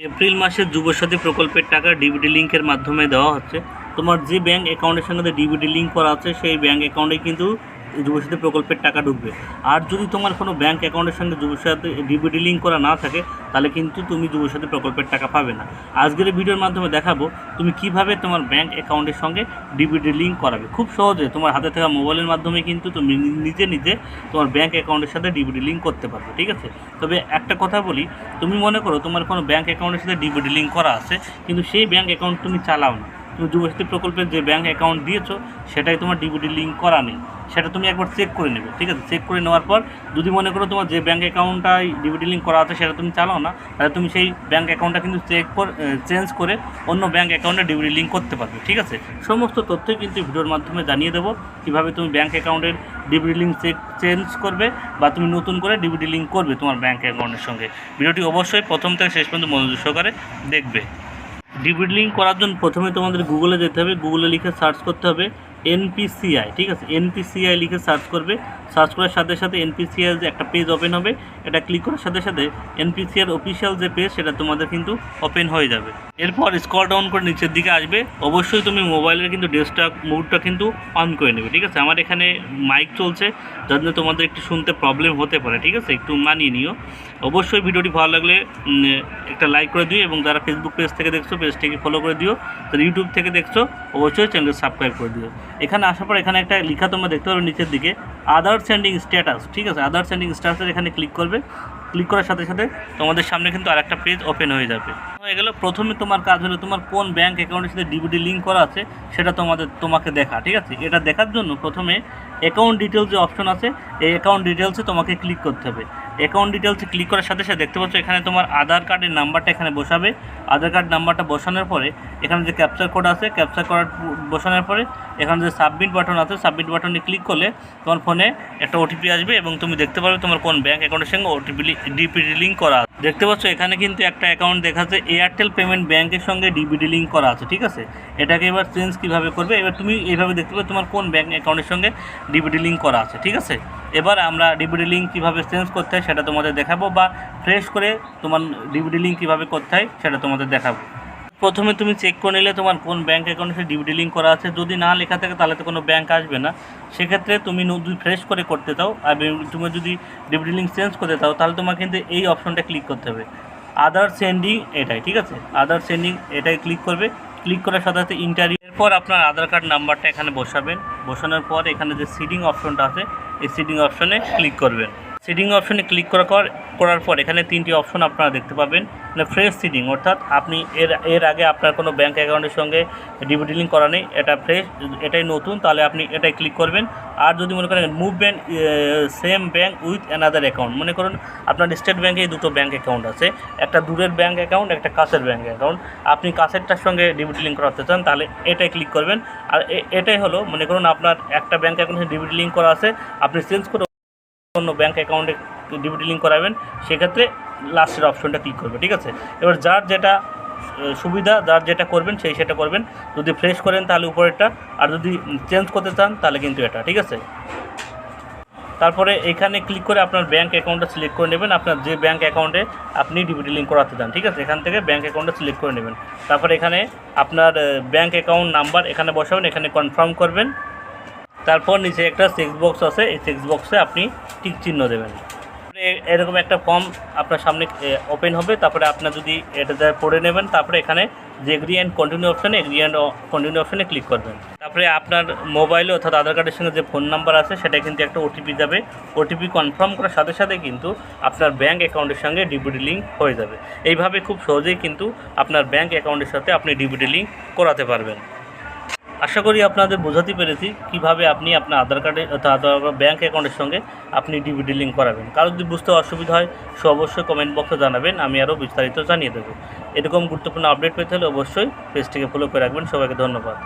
April মাসে যুবসাথী প্রকল্পের টাকা ডিবিটি লিঙ্কের মাধ্যমে দেওয়া হচ্ছে। তোমার যে ব্যাঙ্ক অ্যাকাউন্টের সঙ্গে ডিবিটি লিঙ্ক করা আছে সেই ব্যাঙ্ক অ্যাকাউন্টে কিন্তু যুবসাথী প্রকল্পের টাকা ঢুকবে। আর যদি তোমার কোনো ব্যাঙ্ক অ্যাকাউন্টের সঙ্গে যুবসাথী ডিবিটি লিঙ্ক করা না থাকে তাহলে কিন্তু তুমি যুবসাথী প্রকল্পের টাকা পাবে না। আজকের এই ভিডিওর মাধ্যমে দেখাবো তুমি কিভাবে তোমার ব্যাঙ্ক অ্যাকাউন্টের সঙ্গে ডিবিটি লিঙ্ক করাবে। খুব সহজে তোমার হাতে থাকা মোবাইলের মাধ্যমে কিন্তু তুমি নিজে তোমার ব্যাঙ্ক অ্যাকাউন্টের সাথে ডিবিটি লিঙ্ক করতে পারবে। ঠিক আছে, তবে একটা কথা বলি, তুমি মনে করো তোমার কোনো ব্যাঙ্ক অ্যাকাউন্টের সাথে ডিবিটি লিঙ্ক করা আছে কিন্তু সেই ব্যাঙ্ক অ্যাকাউন্ট তুমি চালাও না, তুমি যুবসাথী প্রকল্পের যে ব্যাঙ্ক অ্যাকাউন্ট দিয়েছো সেটাই তোমার ডিবিটি লিঙ্ক করা নেই, সেটা তুমি একবার চেক করে নেবে। ঠিক আছে, চেক করে নেওয়ার পর যদি মনে করো তোমার যে ব্যাঙ্ক অ্যাকাউন্টটাই ডিবিটি লিঙ্ক করা আছে সেটা তুমি চালাও না, তাহলে তুমি সেই ব্যাঙ্ক অ্যাকাউন্টটা কিন্তু চেঞ্জ করে অন্য ব্যাঙ্ক অ্যাকাউন্টে ডিবিটি লিঙ্ক করতে পারবে। ঠিক আছে, সমস্ত তথ্যই কিন্তু ভিডিওর মাধ্যমে জানিয়ে দেবো কীভাবে তুমি ব্যাঙ্ক অ্যাকাউন্টের ডিবিটি লিঙ্ক চেঞ্জ করবে বা তুমি নতুন করে ডিবিটি লিঙ্ক করবে তোমার ব্যাঙ্ক অ্যাকাউন্টের সঙ্গে। ভিডিওটি অবশ্যই প্রথম থেকে শেষ পর্যন্ত মনোযোগ সহকারে দেখবে। ডিবিটি লিঙ্ক করার জন্য প্রথমে তোমাদের গুগলে যেতে হবে, গুগলে লিখে সার্চ করতে হবে এনপিসিআই। ঠিক আছে, এনপিসিআই লিখে সার্চ করবে। সার্চ করার সাথে সাথে এনপিসিআই যে একটা পেজ ওপেন হবে, এটা ক্লিক করার সাথে সাথে এনপিসিআর অফিসিয়াল যে পেজ সেটা তোমাদের কিন্তু ওপেন হয়ে যাবে। এরপর স্ক্রল ডাউন করে নিচের দিকে আসবে। অবশ্যই তুমি মোবাইলের কিন্তু ডেস্কটপ মোডটা কিন্তু অন করে নেবে। ঠিক আছে, আমার এখানে মাইক চলছে যার জন্য তোমাদের একটু শুনতে প্রবলেম হতে পারে। ঠিক আছে, একটু মানিয়ে নিও। অবশ্যই ভিডিওটি ভালো লাগলে একটা লাইক করে দিও এবং যারা ফেসবুক পেজ থেকে দেখছো পেজটিকে ফলো করে দিও, যারা ইউটিউব থেকে দেখছো অবশ্যই চ্যানেলকে সাবস্ক্রাইব করে দিও। এখানে আসার পর এখানে একটা লেখা তোমরা দেখতে পারো নিচের দিকে আদার সেন্ডিং স্ট্যাটাস। ঠিক আছে, আদার সেন্ডিং স্ট্যাটাসের এখানে ক্লিক করবে। ক্লিক করার সাথে সাথে তোমাদের সামনে কিন্তু আরেকটা পেজ ওপেন হয়ে যাবে। হয়ে গেল, প্রথমে তোমার কাজ হলো তোমার কোন ব্যাঙ্ক অ্যাকাউন্টের সাথে ডিবিটি লিঙ্ক করা আছে সেটা তোমাকে দেখা। ঠিক আছে, এটা দেখার জন্য প্রথমে অ্যাকাউন্ট ডিটেলস যে অপশন আছে এই অ্যাকাউন্ট ডিটেলসে তোমাকে ক্লিক করতে হবে। অ্যাকাউন্ট ডিটেলসে ক্লিক করার সাথে সাথে দেখতে পাচ্ছ এখানে তোমার আধার কার্ডের নাম্বারটা এখানে বসাবে। আধার কার্ড নাম্বারটা বসানোর পরে এখানে যে ক্যাপচার কোড আছে ক্যাপচার কোড বসানোর পরে এখানে যে সাবমিট বাটন আছে সাবমিট বাটনে ক্লিক করলে তোমার ফোনে একটা ওটিপি আসবে এবং তুমি দেখতে পারবে তোমার কোন ব্যাঙ্ক অ্যাকাউন্টের সঙ্গে ডিবিটি লিঙ্ক করা আছে। দেখতে পাচ্ছ এখানে কিন্তু একটা অ্যাকাউন্ট দেখাচ্ছে এয়ারটেল পেমেন্ট ব্যাঙ্কের সঙ্গে ডিবিটি লিঙ্ক করা আছে। ঠিক আছে, এটাকে এবার চেঞ্জ কীভাবে করবে, এবার তুমি এইভাবে দেখতে পাবে তোমার কোন ব্যাঙ্ক অ্যাকাউন্টের সঙ্গে ডিবিটি লিঙ্ক করা আছে। ঠিক আছে, এবার আমরা ডিবিটি লিঙ্ক কীভাবে চেঞ্জ করতে হয় সেটা তোমাদের দেখাবো বা ফ্রেশ করে তোমার ডিবিটি লিঙ্ক কীভাবে করতে হয় সেটা তোমাদের দেখাবো। প্রথমে তুমি চেক করে নিলে তোমার কোন ব্যাঙ্ক অ্যাকাউন্টে ডিবিটি লিঙ্ক করা আছে। যদি না লেখা থাকে তাহলে তো কোনো ব্যাঙ্ক আসবে না। সেক্ষেত্রে তুমি যদি ফ্রেশ করে করতে চাও আর তুমি যদি ডিবিটি লিঙ্ক চেঞ্জ করতে চাও তাহলে তোমার কিন্তু এই অপশনটা ক্লিক করতে হবে, আদার সেন্ডিং এটাই। ঠিক আছে, আদার সেন্ডিং এটাই ক্লিক করবে। ক্লিক করার সাথে সাথে ইন্টারভিউ, এরপর আপনার আধার কার্ড নাম্বারটা এখানে বসাবেন। বসানোর পর এখানে যে সিডিং অপশনটা আছে এই সিডিং অপশনে ক্লিক করবেন। সিডিং অপশনে ক্লিক করার পর এখানে তিনটি অপশন আপনারা দেখতে পাবেন। মানে ফ্রেশ সিডিং, অর্থাৎ আপনি এর আগে আপনার কোনো ব্যাঙ্ক অ্যাকাউন্টের সঙ্গে ডিবিটি লিঙ্ক করা নেই, এটা ফ্রেশ, এটাই নতুন, তাহলে আপনি এটাই ক্লিক করবেন। আর যদি মনে করেন move bank same bank with another account, মনে করুন আপনার স্টেট ব্যাঙ্কে দুটো ব্যাঙ্ক অ্যাকাউন্ট আছে, একটা দূরের ব্যাঙ্ক অ্যাকাউন্ট একটা কাছের ব্যাঙ্ক অ্যাকাউন্ট, আপনি কাছেরটার সঙ্গে ডিবিটি লিঙ্ক করাতে চান তাহলে এটাই ক্লিক করবেন। আর এটাই হলো মনে করুন আপনার একটা ব্যাঙ্ক অ্যাকাউন্টে ডিবিটি লিঙ্ক করা আছে, আপনি চেঞ্জ করে অন্য ব্যাঙ্ক অ্যাকাউন্টে ডিবিটি লিঙ্ক করাবেন, সেক্ষেত্রে লাস্টের অপশনটা ক্লিক করবে। ঠিক আছে, এবার যার যেটা সুবিধা যার যেটা করবেন সেটা করবেন। যদি ফ্রেশ করেন তাহলে উপরেরটা, আর যদি চেঞ্জ করতে চান তাহলে কিন্তু এটা। ঠিক আছে, তারপরে এখানে ক্লিক করে আপনার ব্যাঙ্ক অ্যাকাউন্টটা সিলেক্ট করে নেবেন, আপনার যে ব্যাঙ্ক অ্যাকাউন্টে আপনি ডিবিটি লিঙ্ক করাতে চান। ঠিক আছে, এখান থেকে ব্যাঙ্ক অ্যাকাউন্টটা সিলেক্ট করে নেবেন। তারপরে এখানে আপনার ব্যাঙ্ক অ্যাকাউন্ট নাম্বার এখানে বসাবেন, এখানে কনফার্ম করবেন। তারপর নিচে একটা চেক বক্স আছে, এই চেক বক্সে আপনি টিক চিহ্ন দেবেন। এরকম একটা ফর্ম আপনার সামনে ওপেন হবে। তারপরে আপনার যদি এটা পড়ে নেবেন, তারপরে এখানে যে এগ্রি অ্যান্ড কন্টিনিউ অপশানে এগ্রি অ্যান্ড কন্টিনিউ অপশানে ক্লিক করবেন। তারপরে আপনার মোবাইলে অর্থাৎ আধার কার্ডের সঙ্গে যে ফোন নাম্বার আছে সেটা কিন্তু একটা ওটিপি যাবে। ওটিপি কনফার্ম করার সাথে সাথে কিন্তু আপনার ব্যাঙ্ক অ্যাকাউন্টের সঙ্গে ডিবিটি লিঙ্ক হয়ে যাবে। এইভাবে খুব সহজেই কিন্তু আপনার ব্যাঙ্ক অ্যাকাউন্টের সাথে আপনি ডিবিটি লিঙ্ক করাতে পারবেন। আশা করি আপনাদের বোঝাতে পেরেছি কিভাবে আপনি আপনার আধার কার্ডে অর্থাৎ ব্যাঙ্ক অ্যাকাউন্টের সঙ্গে আপনি ডিবিটি লিঙ্ক করাবেন। কারো যদি বুঝতে অসুবিধা হয় সে অবশ্যই কমেন্ট বক্সে জানাবেন, আমি আরও বিস্তারিত জানিয়ে দেবো। এরকম গুরুত্বপূর্ণ আপডেট পেতে হলে অবশ্যই পেজটিকে ফলো করে রাখবেন। সবাইকে ধন্যবাদ।